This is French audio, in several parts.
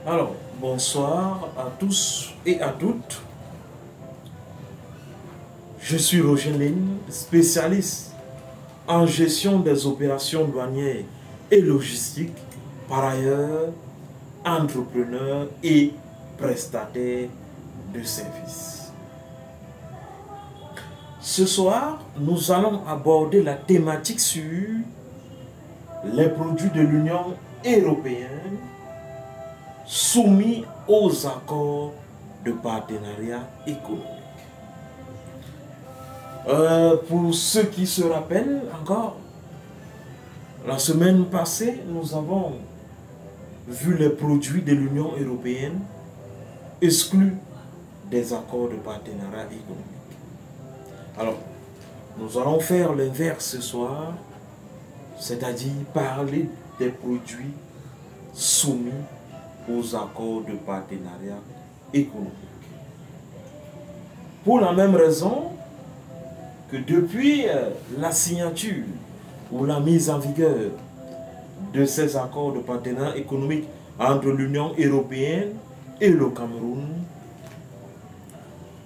Alors, bonsoir à tous et à toutes. Je suis Roger Lin, spécialiste en gestion des opérations douanières et logistiques, par ailleurs entrepreneur et prestataire de services. Ce soir, nous allons aborder la thématique sur les produits de l'Union européenne soumis aux accords de partenariat économique. Pour ceux qui se rappellent encore, la semaine passée, nous avons vu les produits de l'Union européenne exclus des accords de partenariat économique. Alors, nous allons faire l'inverse ce soir, c'est-à-dire parler des produits soumis aux accords de partenariat économique. Pour la même raison que depuis la signature ou la mise en vigueur de ces accords de partenariat économique entre l'Union européenne et le Cameroun,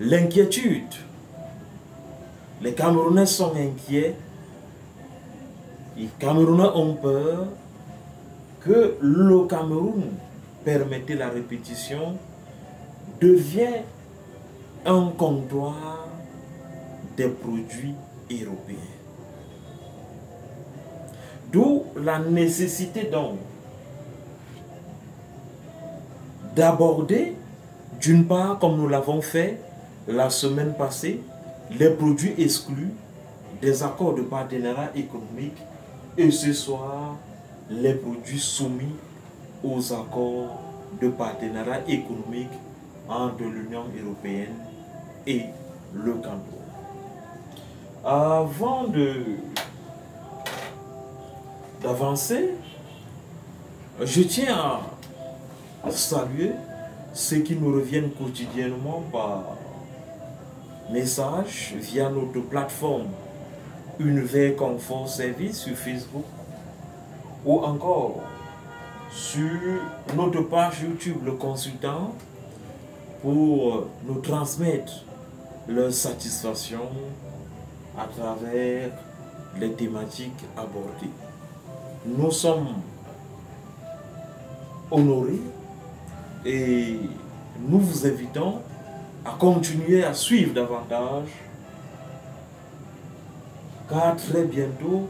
l'inquiétude, les Camerounais sont inquiets, les Camerounais ont peur que le Cameroun, permettez la répétition, devient un comptoir des produits européens. D'où la nécessité donc d'aborder, d'une part, comme nous l'avons fait la semaine passée, les produits exclus des accords de partenariat économique et ce soir, les produits soumis aux accords de partenariat économique entre l'Union européenne et le Cameroun. Avant d'avancer, je tiens à saluer ceux qui nous reviennent quotidiennement par message via notre plateforme Univers Confort Service sur Facebook ou encore sur notre page YouTube Le Consultant pour nous transmettre leur satisfaction à travers les thématiques abordées. Nous sommes honorés et nous vous invitons à continuer à suivre davantage car très bientôt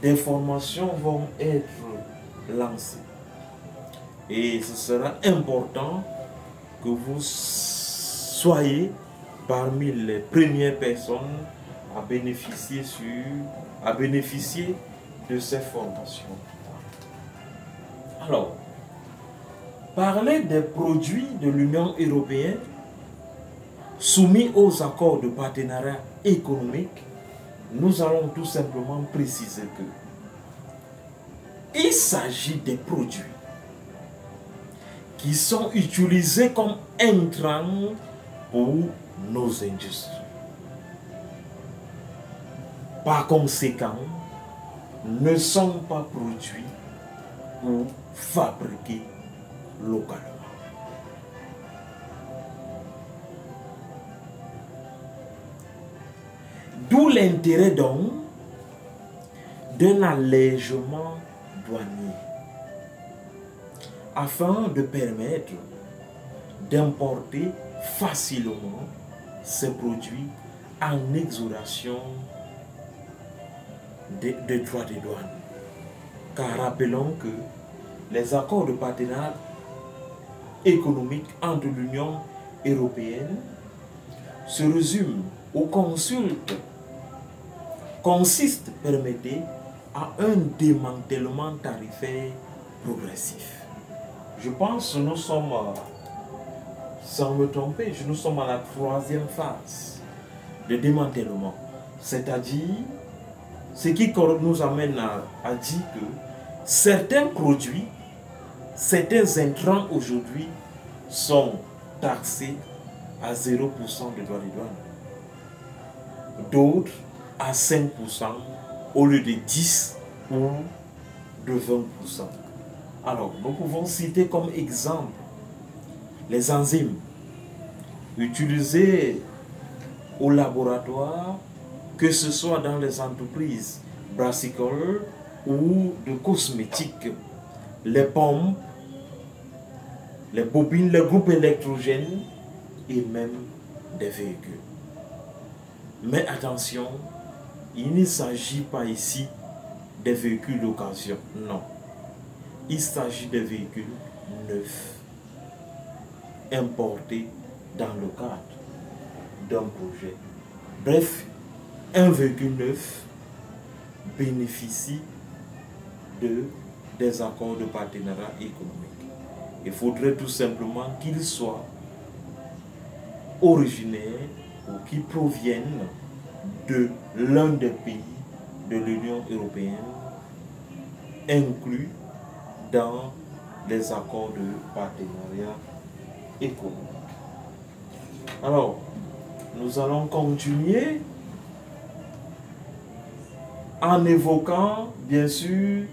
des formations vont être lancées. Et ce sera important que vous soyez parmi les premières personnes à bénéficier de ces formations. Alors, parler des produits de l'Union européenne soumis aux accords de partenariat économique, nous allons tout simplement préciser que il s'agit des produits qui sont utilisés comme intrants pour nos industries. Par conséquent, ne sont pas produits ou fabriqués localement. D'où l'intérêt donc d'un allègement douanier afin de permettre d'importer facilement ces produits en exonération de droits de douane. Car rappelons que les accords de partenariat économique entre l'Union européenne se résument ou consistent, permettez, à un démantèlement tarifaire progressif. Je pense que nous sommes, sans me tromper, nous sommes à la troisième phase de démantèlement. C'est-à-dire, ce qui nous amène à dire que certains produits, certains intrants aujourd'hui sont taxés à 0% de droits de douane. D'autres à 5% au lieu de 10 ou de 20%. Alors, nous pouvons citer comme exemple les enzymes utilisées au laboratoire, que ce soit dans les entreprises brassicoles ou de cosmétiques, les pompes, les bobines, les groupes électrogènes et même des véhicules. Mais attention, il ne s'agit pas ici des véhicules d'occasion, non. Il s'agit des véhicules neufs, importés dans le cadre d'un projet. Bref, un véhicule neuf bénéficie des accords de partenariat économique. Il faudrait tout simplement qu'il soit originaire ou qui proviennent de l'un des pays de l'Union européenne inclus dans les accords de partenariat économique. Alors, nous allons continuer en évoquant bien sûr